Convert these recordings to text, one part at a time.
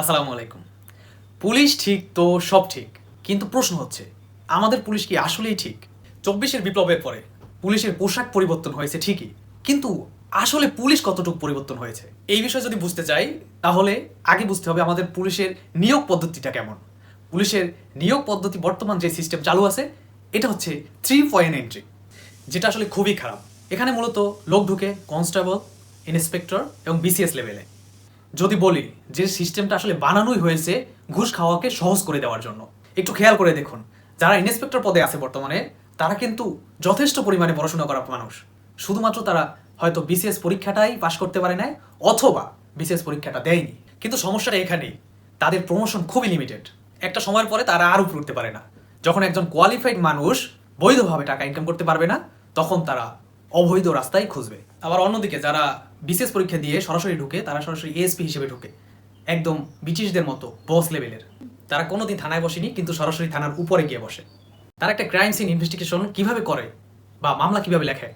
আসসালামু আলাইকুম। পুলিশ ঠিক তো সব ঠিক, কিন্তু প্রশ্ন হচ্ছে আমাদের পুলিশ কি আসলেই ঠিক? 24-এর বিপ্লবের পরে পুলিশের পোশাক পরিবর্তন হয়েছে ঠিকই, কিন্তু আসলে পুলিশ কতটুকু পরিবর্তন হয়েছে এই বিষয়ে যদি বুঝতে চাই, তাহলে আগে বুঝতে হবে আমাদের পুলিশের নিয়োগ পদ্ধতিটা কেমন। পুলিশের নিয়োগ পদ্ধতি বর্তমান যে সিস্টেম চালু আছে, এটা হচ্ছে 3 পয়েন্ট এন্ট্রি, যেটা আসলে খুবই খারাপ। এখানে মূলত লোক ঢুকে কনস্টেবল, ইন্সপেক্টর এবং বিসিএস লেভেলে। যদি বলি যে সিস্টেমটা আসলে বানানোই হয়েছে ঘুষ খাওয়াকে সহজ করে দেওয়ার জন্য। একটু খেয়াল করে দেখুন, যারা ইন্সপেক্টর পদে আছে বর্তমানে, তারা কিন্তু যথেষ্ট পরিমাণে পড়াশোনা করা মানুষ। শুধুমাত্র তারা হয়তো বিসিএস পরীক্ষাটাই পাশ করতে পারে না, অথবা বিসিএস পরীক্ষাটা দেয়নি। কিন্তু সমস্যাটা এখানেই, তাদের প্রমোশন খুবই লিমিটেড। একটা সময়ের পরে তারা আর উপরে উঠতে পারে না। যখন একজন কোয়ালিফাইড মানুষ বৈধভাবে টাকা ইনকাম করতে পারবে না, তখন তারা অবৈধ রাস্তায় খুঁজবে। আবার অন্যদিকে যারা বিসিএস পরীক্ষা দিয়ে সরাসরি ঢুকে, তারা সরাসরি এএসপি হিসেবে ঢুকে, একদম ব্রিটিশদের মতো বস লেভেলের। তারা কোনোদিন থানায় বসেনি, কিন্তু সরাসরি থানার উপরে গিয়ে বসে। তারা একটা ক্রাইম সিন ইনভেস্টিগেশন কিভাবে করে বা মামলা কিভাবে লেখে,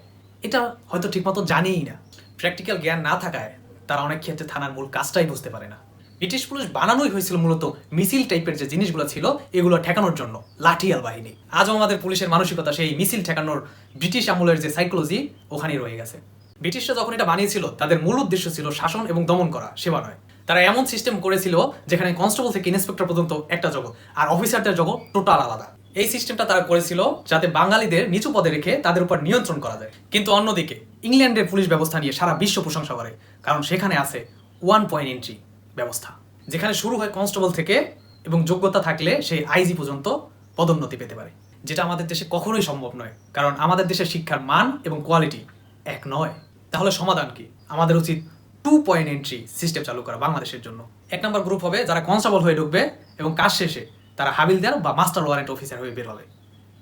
এটা হয়তো ঠিকমতো জানেই না। প্র্যাকটিক্যাল জ্ঞান না থাকায় তারা অনেক ক্ষেত্রে থানার মূল কাজটাই বুঝতে পারে না। ব্রিটিশ পুলিশ বানানোই হয়েছিল মূলত মিছিল টাইপের যে জিনিসগুলো ছিল, এগুলো ঠেকানোর জন্য লাঠিয়াল বাহিনী। আজও আমাদের পুলিশের মানসিকতা সেই মিছিল ঠেকানোর ব্রিটিশ আমলের যে সাইকোলজি, ওখানেই রয়ে গেছে। ব্রিটিশরা যখন এটা বানিয়েছিল, তাদের মূল উদ্দেশ্য ছিল শাসন এবং দমন করা, সেবা নয়। তারা এমন সিস্টেম করেছিল যেখানে কনস্টেবল থেকে ইন্সপেক্টর পর্যন্ত একটা জগৎ, আর অফিসারদের জগৎ টোটাল আলাদা। এই সিস্টেমটা তারা করেছিল যাতে বাঙালিদের নিচু পদে রেখে তাদের উপর নিয়ন্ত্রণ করা যায়। কিন্তু অন্যদিকে ইংল্যান্ডের পুলিশ ব্যবস্থা নিয়ে সারা বিশ্ব প্রশংসা করে, কারণ সেখানে আছে 1 পয়েন্ট এন্ট্রি ব্যবস্থা, যেখানে শুরু হয় কনস্টেবল থেকে এবং যোগ্যতা থাকলে সে আইজি পর্যন্ত পদোন্নতি পেতে পারে, যেটা আমাদের দেশে কখনোই সম্ভব নয়, কারণ আমাদের দেশের শিক্ষার মান এবং কোয়ালিটি এক নয়। তাহলে সমাধান কি? আমাদের উচিত 2 পয়েন্ট এন্ট্রি সিস্টেম চালু করা বাংলাদেশের জন্য। 1 নম্বর গ্রুপ হবে যারা কনস্টেবল হয়ে ঢুকবে এবং কাজ শেষে তারা হাবিলদার বা মাস্টার ওয়ারেন্ট অফিসার হয়ে বের হবে।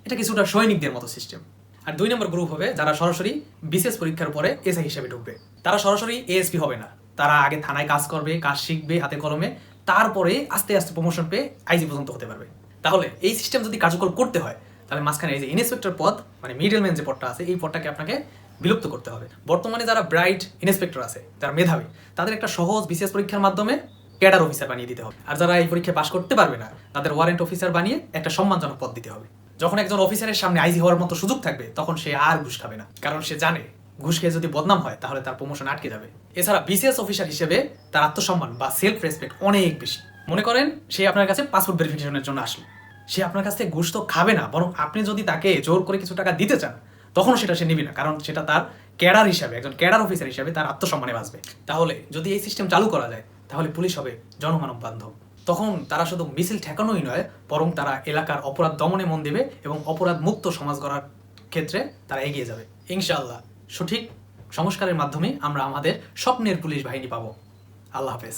এটা কিছুটা সৈনিকদের মতো সিস্টেম। আর 2 নম্বর গ্রুপ হবে যারা সরাসরি বিসিএস পরীক্ষার পরে এসআই হিসেবে ঢুকবে। তারা সরাসরি এএসপি হবে না, তারা আগে থানায় কাজ করবে, কাজ শিখবে হাতে কলমে, তারপরে আস্তে আস্তে প্রমোশন পেয়ে আইজি পর্যন্ত হতে পারবে। তাহলে এই সিস্টেম যদি কার্যকর করতে হয়, তাহলে মাঝখানে এই যে ইন্সপেক্টর পদ, মানে মিডলম্যান যে পদটা আছে, এই পদটাকে আপনাকে বিলুপ্ত করতে হবে। বর্তমানে যারা ব্রাইট ইন্সপেক্টর আছে, যারা মেধাবী, তাদের একটা সহজ বিসিএস পরীক্ষার মাধ্যমে ক্যাডার অফিসার বানিয়ে দিতে হবে। আর যারা এই পরীক্ষায় পাশ করতে পারবে না, তাদের ওয়ারেন্ট অফিসার বানিয়ে একটা সম্মানজনক পদ দিতে হবে। যখন একজন অফিসারের সামনে আইজি হওয়ার মতো সুযোগ থাকবে, তখন সে আর ঘুষ খাবে না, কারণ সে জানে ঘুষ খেয়ে যদি বদনাম হয় তাহলে তার প্রমোশন আটকে যাবে। এছাড়া বিসিএস অফিসার হিসেবে তার আত্মসম্মান বা সেলফ রেসপেক্ট অনেক বেশি। মনে করেন সে আপনার কাছে পাসপোর্ট ভেরিফিকেশনের জন্য আসলো, সে আপনার কাছ থেকে ঘুষ তো খাবে না, বরং আপনি যদি তাকে জোর করে কিছু টাকা দিতে চান, তখন সেটা সে নিবে না, কারণ সেটা তার ক্যাডার হিসাবে, একজন ক্যাডার অফিসার হিসাবে তার আত্মসম্মানে বাঁচবে। তাহলে যদি এই সিস্টেম চালু করা যায়, তাহলে পুলিশ হবে জনমানব বান্ধব। তখন তারা শুধু মিছিল ঠেকানোই নয়, বরং তারা এলাকার অপরাধ দমনে মন দেবে এবং অপরাধ মুক্ত সমাজ গড়ার ক্ষেত্রে তারা এগিয়ে যাবে। ইনশাআল্লাহ সঠিক সংস্কারের মাধ্যমে আমরা আমাদের স্বপ্নের পুলিশ বাহিনী পাবো। আল্লাহ হাফেজ।